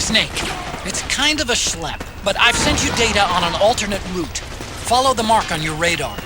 Snake, it's kind of a schlep, but I've sent you data on an alternate route. Follow the mark on your radar.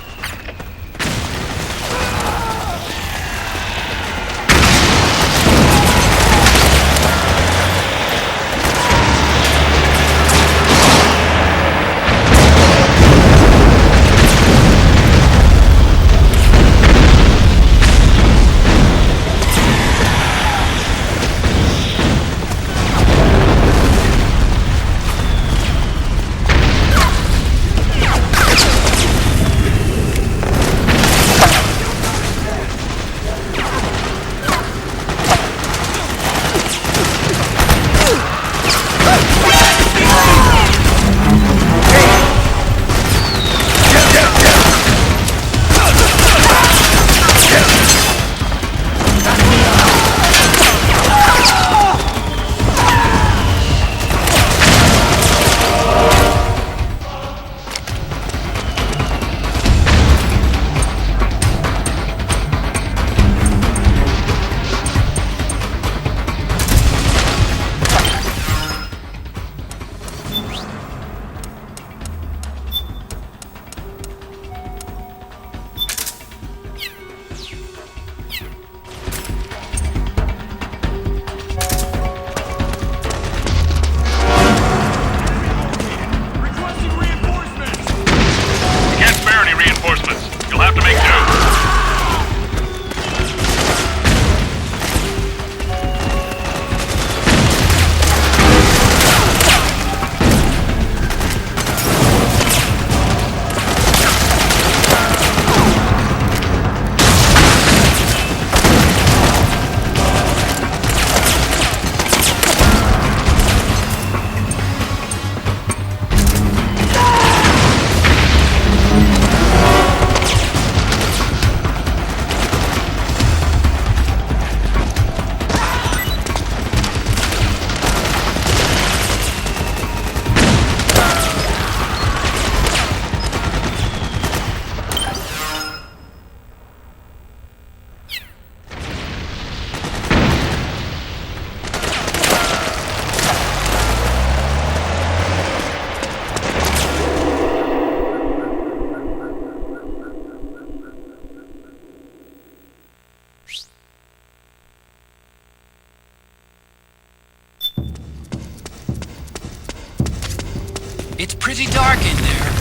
It's pretty dark in there.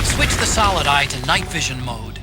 Switch the solid eye to night vision mode.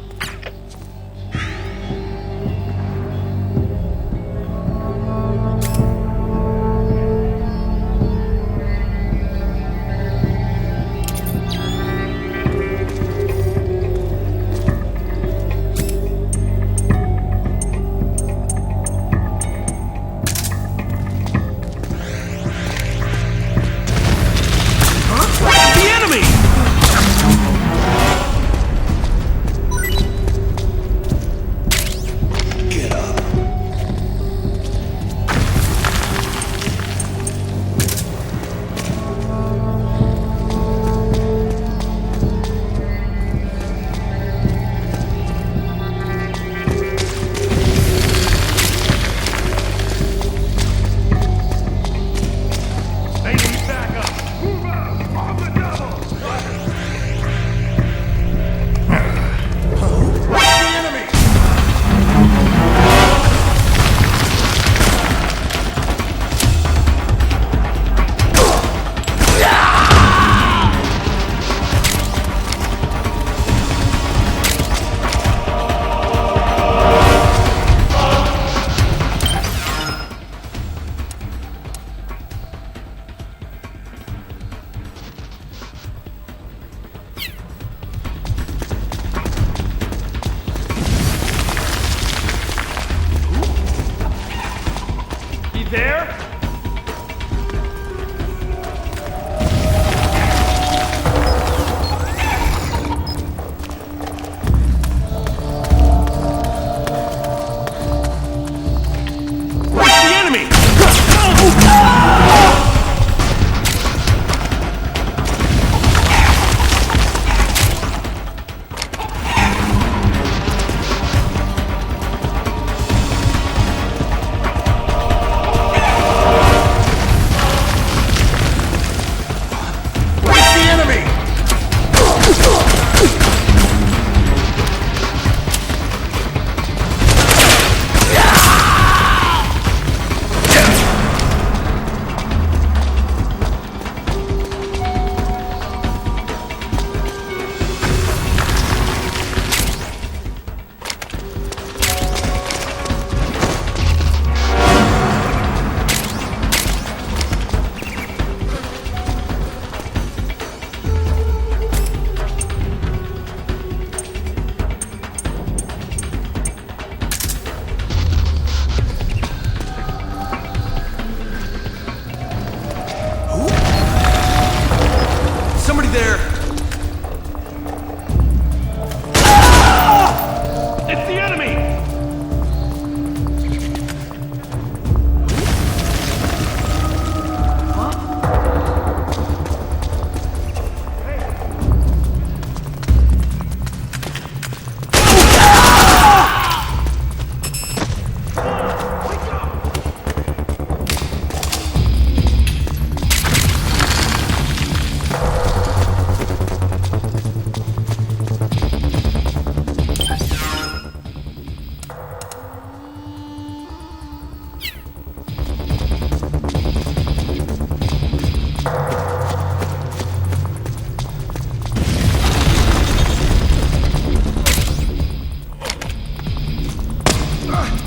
I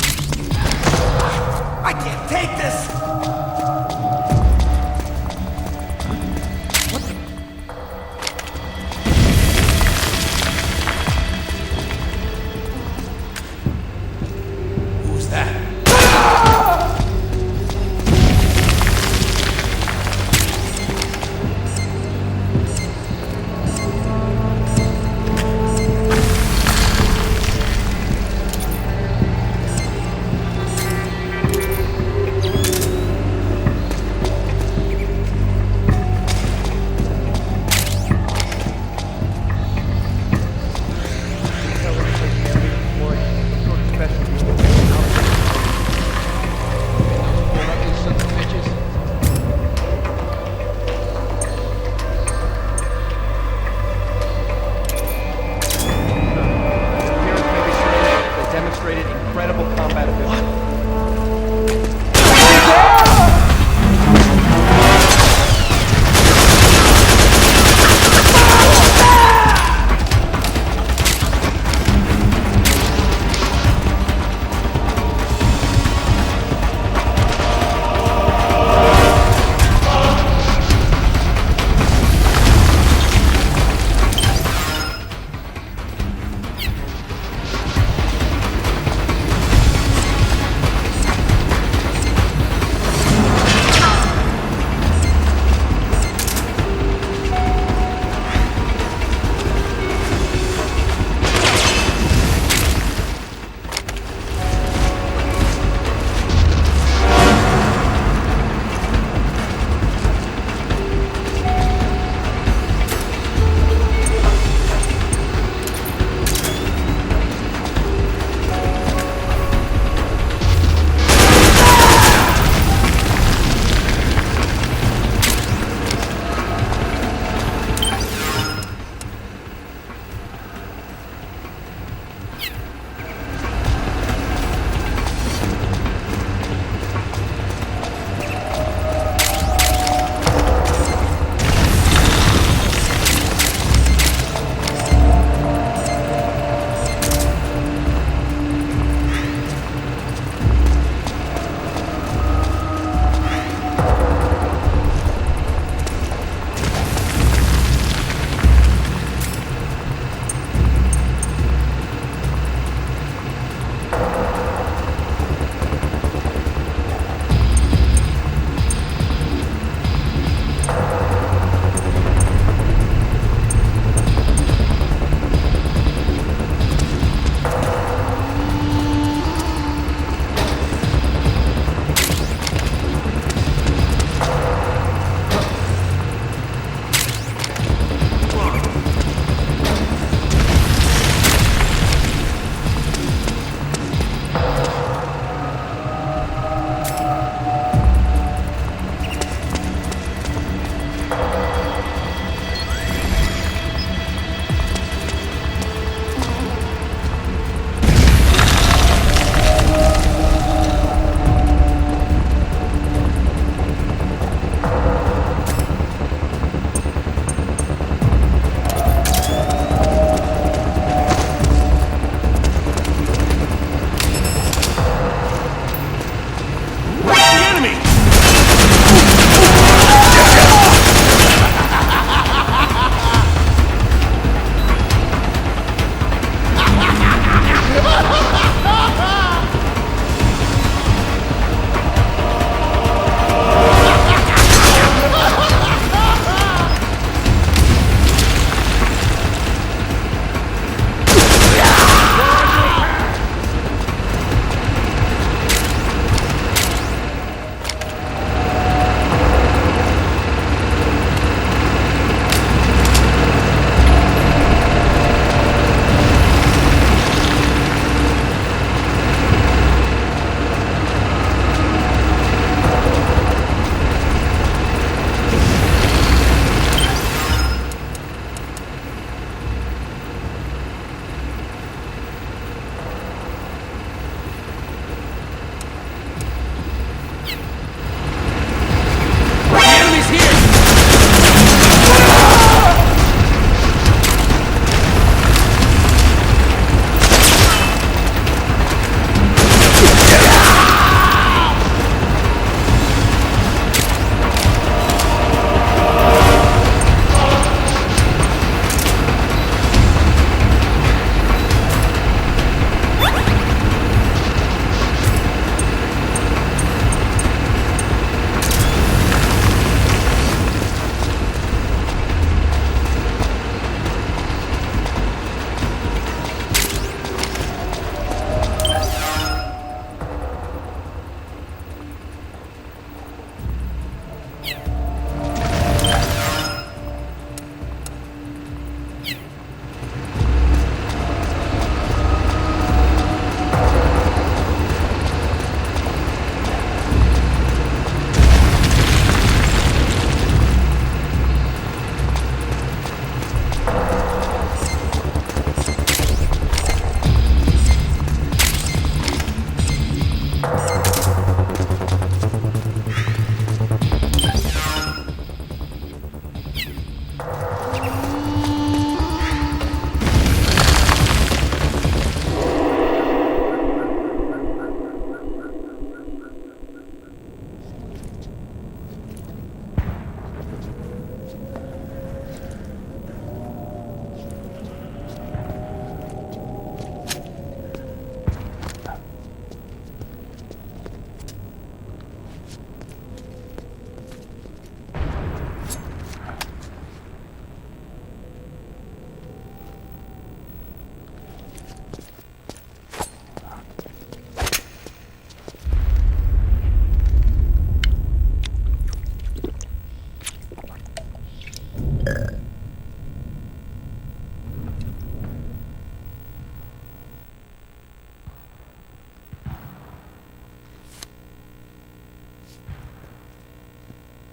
can't take this! Who's that? Demonstrated incredible combat ability.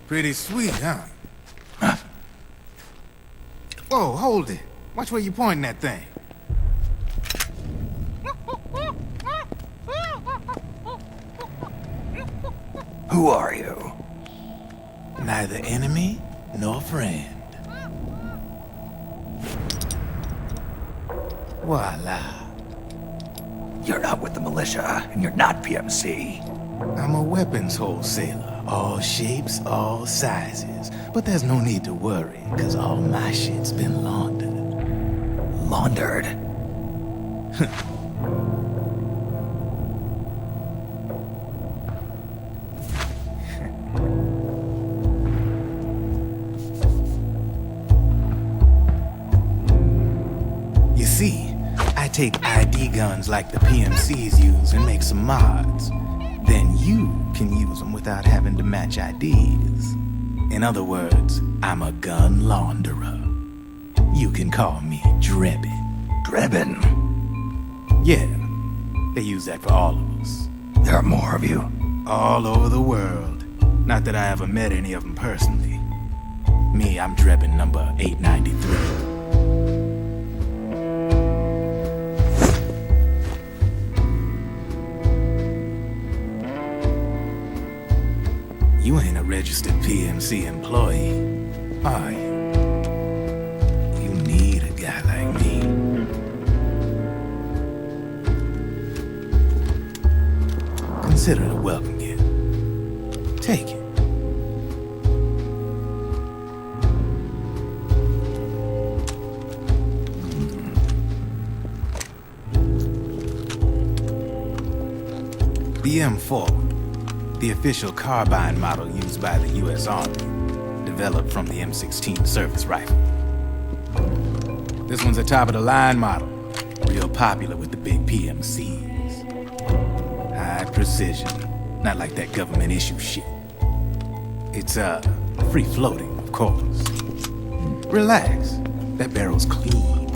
Pretty sweet, huh? Whoa, hold it. Watch where you pointing that thing. Who are you? Neither enemy nor friend. Voila. You're not with the militia, and you're not PMC. I'm a weapons wholesaler. All shapes, all sizes. But there's no need to worry, cause all my shit's been laundered. Laundered? You see, I take ID guns like the PMCs use and make some mods. Then you can use them without having to match IDs. In other words, I'm a gun launderer. You can call me Drebin. Drebin? Yeah, they use that for all of us. There are more of you? All over the world. Not that I ever met any of them personally. Me, I'm Drebin number 893. You ain't a registered PMC employee, are you? You need a guy like me. Consider it a welcome gift. Take it. The M4. The official carbine model used by the U.S. Army, developed from the M16 service rifle. This one's a top-of-the-line model, real popular with the big PMCs. High precision, not like that government-issue shit. It's, free-floating, of course. Relax, that barrel's clean.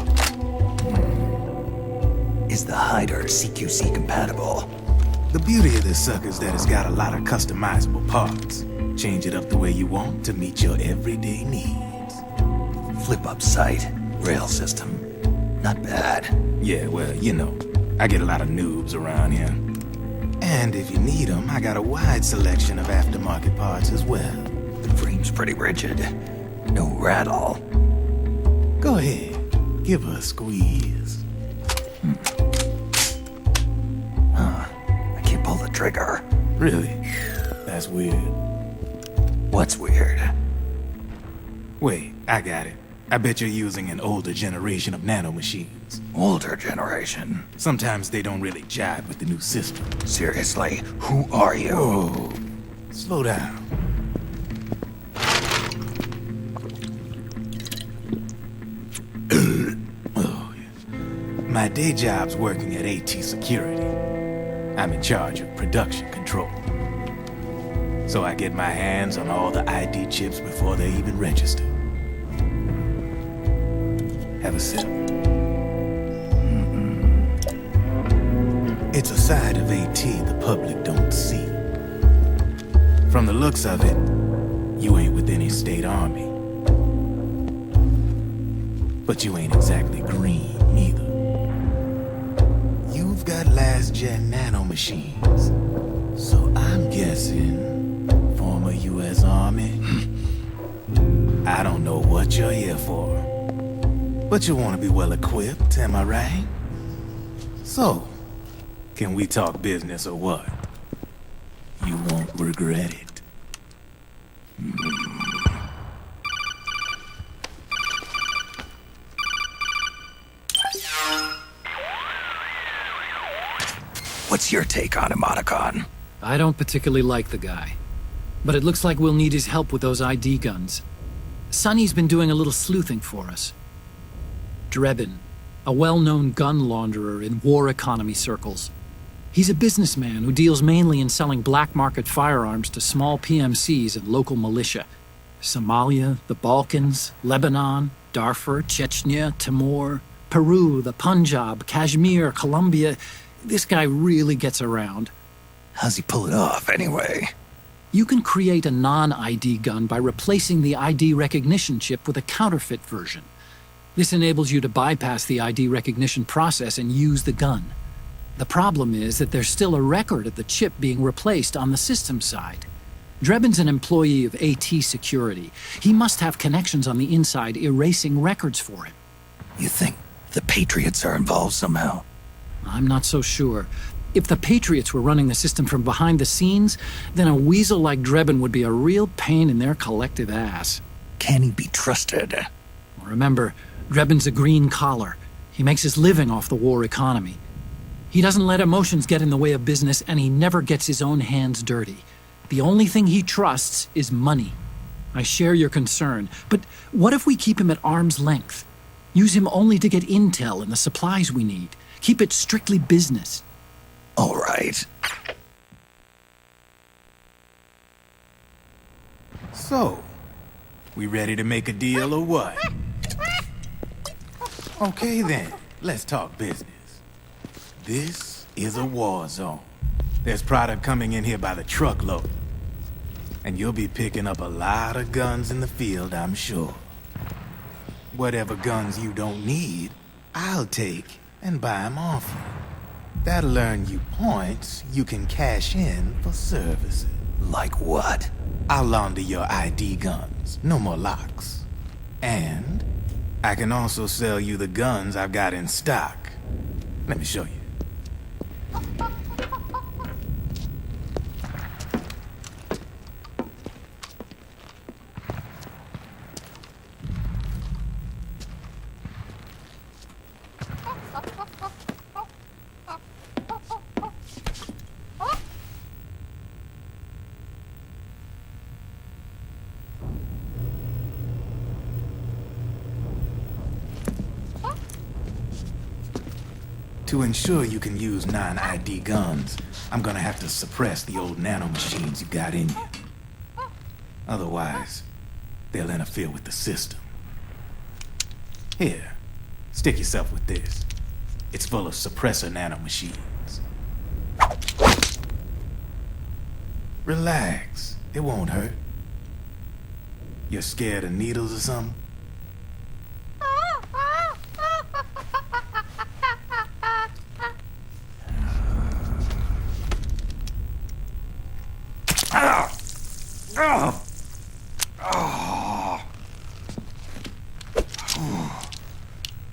Is the hider CQC compatible? The beauty of this sucker is that it's got a lot of customizable parts. Change it up the way you want to meet your everyday needs. Flip-up sight, rail system. Not bad. Yeah, well, you know, I get a lot of noobs around here. And if you need them, I got a wide selection of aftermarket parts as well. The frame's pretty rigid. No rattle. Go ahead, give her a squeeze. Pull the trigger. Really? That's weird. What's weird? Wait, I got it. I bet you're using an older generation of nanomachines. Older generation? Sometimes they don't really jive with the new system. Seriously, who are you? Whoa. Slow down. Oh, yeah. My day job's working at AT Security. I'm in charge of production control. So I get my hands on all the ID chips before they even register. Have a sip. It's a side of AT the public don't see. From the looks of it, you ain't with any state army. But you ain't exactly green, neither. You've got last-gen nanomachines. So I'm guessing former U.S. Army? I don't know what you're here for. But you want to be well-equipped, am I right? So, can we talk business or what? You won't regret it. What's your take on him, Otacon? I don't particularly like the guy. But it looks like we'll need his help with those ID guns. Sonny's been doing a little sleuthing for us. Drebin, a well-known gun launderer in war economy circles. He's a businessman who deals mainly in selling black market firearms to small PMCs and local militia. Somalia, the Balkans, Lebanon, Darfur, Chechnya, Timor, Peru, the Punjab, Kashmir, Colombia. This guy really gets around. How's he pull it off, anyway? You can create a non-ID gun by replacing the ID recognition chip with a counterfeit version. This enables you to bypass the ID recognition process and use the gun. The problem is that there's still a record of the chip being replaced on the system side. Drebin's an employee of AT Security. He must have connections on the inside erasing records for him. You think the Patriots are involved somehow? I'm not so sure. If the Patriots were running the system from behind the scenes, then a weasel like Drebin would be a real pain in their collective ass. Can he be trusted? Remember, Drebin's a green collar. He makes his living off the war economy. He doesn't let emotions get in the way of business, and he never gets his own hands dirty. The only thing he trusts is money. I share your concern, but what if we keep him at arm's length? Use him only to get intel and the supplies we need. Keep it strictly business. All right. So, we ready to make a deal or what? Okay then, let's talk business. This is a war zone. There's product coming in here by the truckload. And you'll be picking up a lot of guns in the field, I'm sure. Whatever guns you don't need, I'll take and buy them off you. That'll earn you points you can cash in for services. Like what? I'll launder your ID guns, no more locks. And I can also sell you the guns I've got in stock. Let me show you. To ensure you can use non-ID guns, I'm gonna have to suppress the old nanomachines you got in you. Otherwise, they'll interfere with the system. Here, stick yourself with this. It's full of suppressor nanomachines. Relax, it won't hurt. You're scared of needles or something?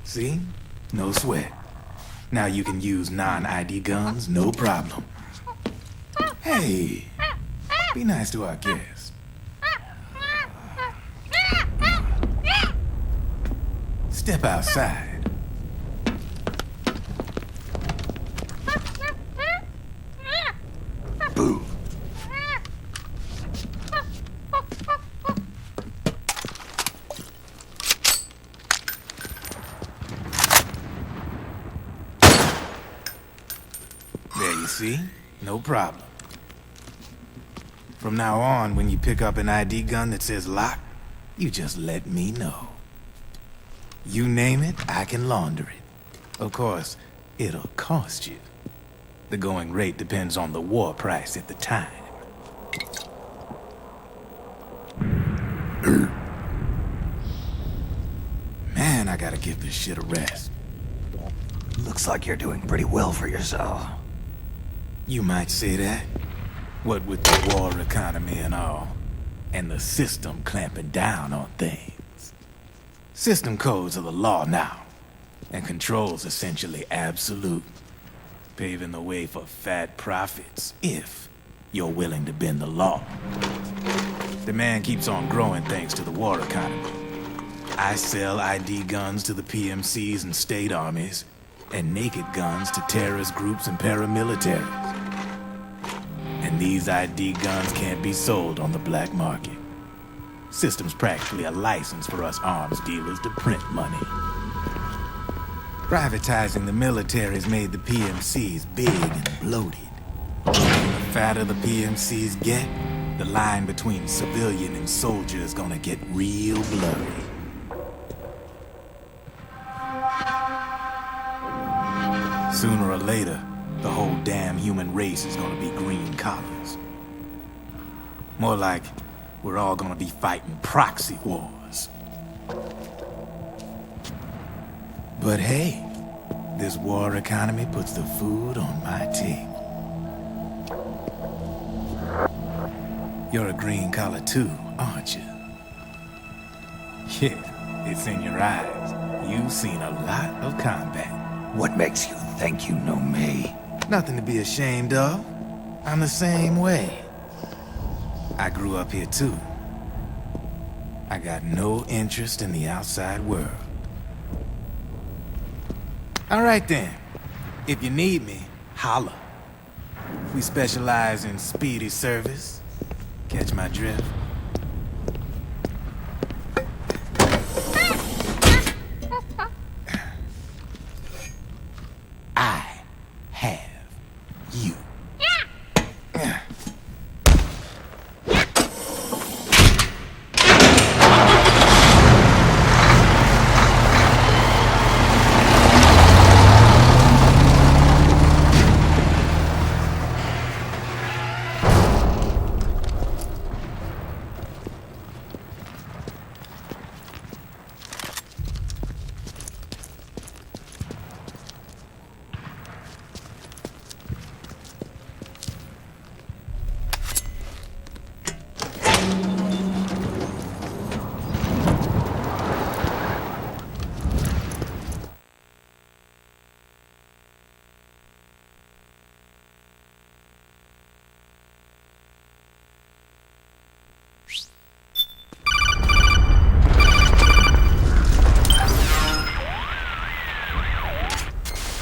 See? No sweat. Now you can use non-ID guns, no problem. Hey, be nice to our guest. Step outside. Boo. There you see? No problem. From now on, when you pick up an ID gun that says lock, you just let me know. You name it, I can launder it. Of course, it'll cost you. The going rate depends on the war price at the time. Man, I gotta give this shit a rest. Looks like you're doing pretty well for yourself. You might say that. What with the war economy and all, and the system clamping down on things. System codes are the law now, and control's essentially absolute, paving the way for fat profits if you're willing to bend the law. Demand keeps on growing thanks to the war economy. I sell ID guns to the PMCs and state armies, and naked guns to terrorist groups and paramilitaries. And these ID guns can't be sold on the black market. System's practically a license for us arms dealers to print money. Privatizing the military's made the PMCs big and bloated. The fatter the PMCs get, the line between civilian and soldier is gonna get real blurry. Sooner or later, the whole damn human race is gonna be green collars. More like we're all gonna be fighting proxy wars. But hey, this war economy puts the food on my table. You're a green collar too, aren't you? Yeah, it's in your eyes. You've seen a lot of combat. What makes you think you know me? Nothing to be ashamed of. I'm the same way. I grew up here too. I got no interest in the outside world. All right then. If you need me, holla. We specialize in speedy service. Catch my drift? I have you.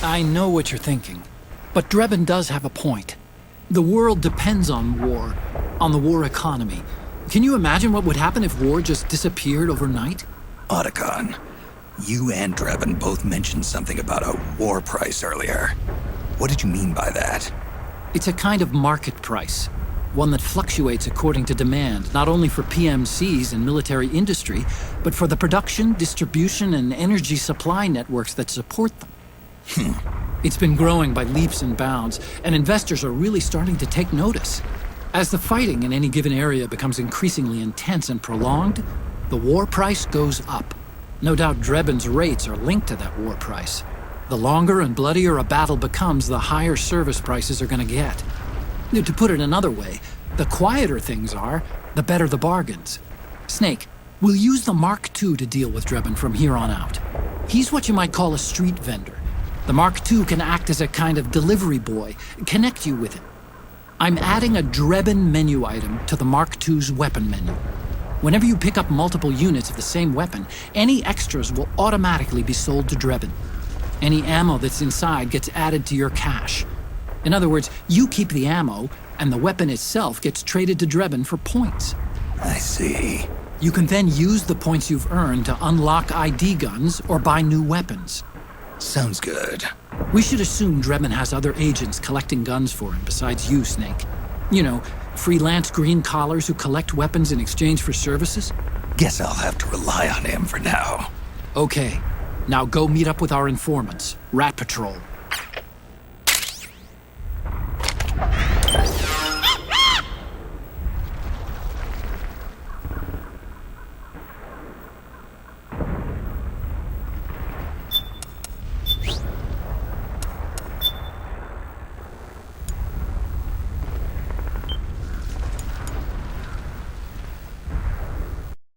I know what you're thinking, but Drebin does have a point. The world depends on war, on the war economy. Can you imagine what would happen if war just disappeared overnight? Otacon, you and Drebin both mentioned something about a war price earlier. What did you mean by that? It's a kind of market price, one that fluctuates according to demand, not only for PMCs and military industry, but for the production, distribution, and energy supply networks that support them. It's been growing by leaps and bounds, and investors are really starting to take notice. As the fighting in any given area becomes increasingly intense and prolonged, the war price goes up. No doubt Drebin's rates are linked to that war price. The longer and bloodier a battle becomes, the higher service prices are going to get. To put it another way, the quieter things are, the better the bargains. Snake, we'll use the Mark II to deal with Drebin from here on out. He's what you might call a street vendor. The Mark II can act as a kind of delivery boy, connect you with it. I'm adding a Drebin menu item to the Mark II's weapon menu. Whenever you pick up multiple units of the same weapon, any extras will automatically be sold to Drebin. Any ammo that's inside gets added to your cache. In other words, you keep the ammo, and the weapon itself gets traded to Drebin for points. I see. You can then use the points you've earned to unlock ID guns or buy new weapons. Sounds good. We should assume Drebin has other agents collecting guns for him besides you, Snake. You know, freelance green collars who collect weapons in exchange for services? Guess I'll have to rely on him for now. Okay, now go meet up with our informants, Rat Patrol.